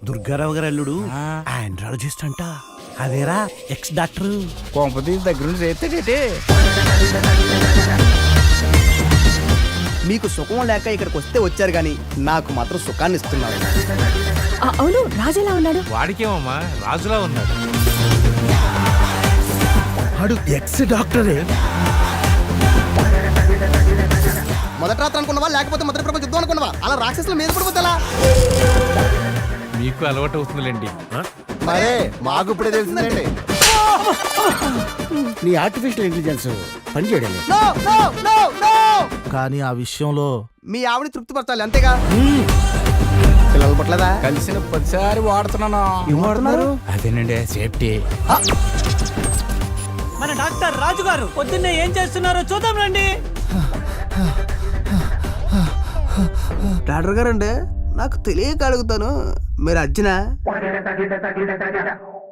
దుర్గారావు గారు అల్లుడు ఆండ్రాలజిస్ట్ అంట. అదేరా ఎక్స్ డాక్టర్. కొంపతీసి దగ్గర నుంచి చేస్తాడేటి. మీకు సుఖం లేక ఇక్కడికి వస్తే వచ్చారు గాని నాకు మాత్రం సుఖాన్ని ఇస్తున్నారు. అవును, రాజు ఎలా ఉన్నాడు? వాడికేమమ్మా రాజులా ఉన్నాడు. ఆడు ఎక్స్ డాక్టరే. మొదటి రాత్రి అనుకున్నావా లేకపోతే మొదటి ప్రపంచ యుద్ధం అనుకున్నావా? అలా రాక్షసుల మీద పడిపోతా. మీకు అలవాటు అవుతుందిలేండి. మరే మాకు ఇప్పుడే తెలిసిందండి. నీ ఆర్టిఫిషియల్ ఇంటెలిజెన్స్ పనిచేయడం లేదు. కానీ ఆ విషయంలో మీ ఆవిడ తృప్తిపరచాలి అంతేగా. పిల్లలు పట్లేదా? కలిసిన 10 సారి వాడుతున్నాను. ఏం వాడుతున్నారు? అదేనండి సేఫ్టీ. మన డాక్టర్ రాజు గారు పొద్దున్నే ఏం చేస్తున్నారో చూద్దాం రండి. డాక్టర్ గారు అండి, నాకు తెలియక అడుగుతాను, మీరు అర్జునా?